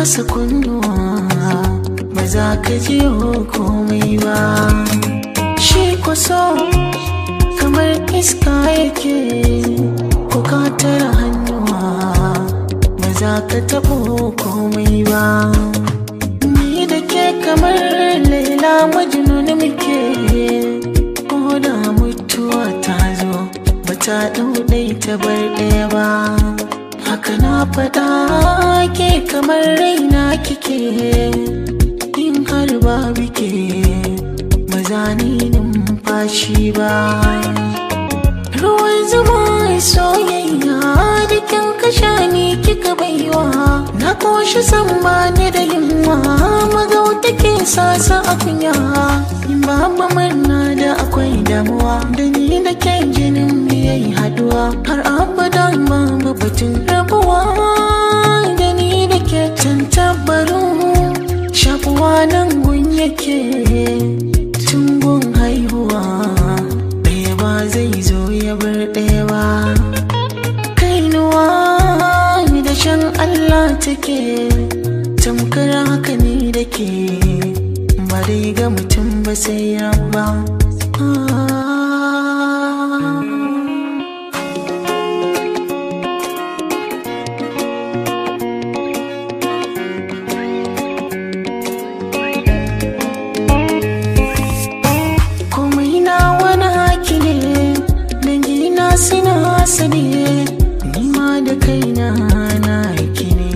kasa kunnuwa ba za ka ji komai ba. Shi kwaso kamar iska yake, ko ka tara hannuwa ba za ka taɓo komai ba. Ni da ke kamar Laila Majnun muke, ko da mutuwa ta zo ba ta ɗauɗai ta bar ɗaya ba. Haka na faɗa ke kamar raina kike, in har ba bike ba za ni numfashi ba. Ruwan zuma soyayya da kin kasha ni kika baiwa, na koshi san ba ni da yunwa, magauta ke sasa a kunya. In babu murna da akwai damuwa, da ni da ke jinin mu yayi haduwa, har abadan babu batun rabuwa. Da ni da ke tantabaru shakuwa nan gun yake, tun gun haihuwa ɗaya ba zai zo ya bar ɗaya ba. Kainuwa da shan Allah take, tamkar haka ni da ke, ba dai ga mutum ba sai rabba. Komai na wani haki ne, dangina suna hasade, nima da kaina na haki ne.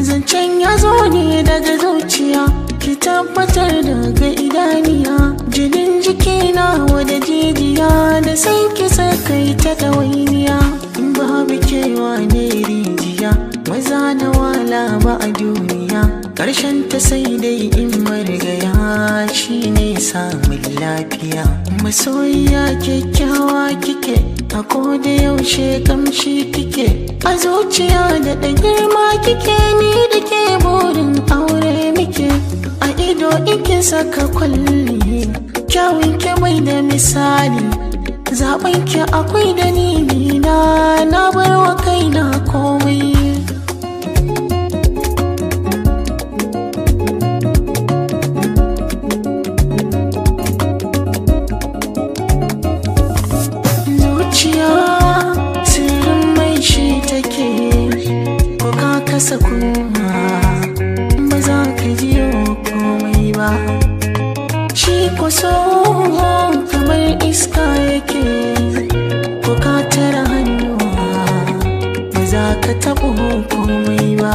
Zancen ya zo ne daga zuciya, ki tabbatar daga idaniya, jinin jikina wada jijiya, da sai ki sakai ta ɗawainiya. In babu kewa ne rijiya, maza na wala ba a duniya, ƙarshen ta sai dai in marigaya, shi ne samun lafiya. Masoyiya kyakkyawa kike, a koda yaushe kamshi kike, a zuciya da girma kike, ni da ke burin aure muke. A ido ike saka kwalli, kyawun ke bai da misali, zaɓen ki akwai dalili na bar wa kaina komai. Zuciya sirrin mai shi take, ko ka kasa kuma ba za ka ji komai ba. Shi kwaso kamar iska yake, ko ka tara hannuwa ba za ka taɓo komai ba.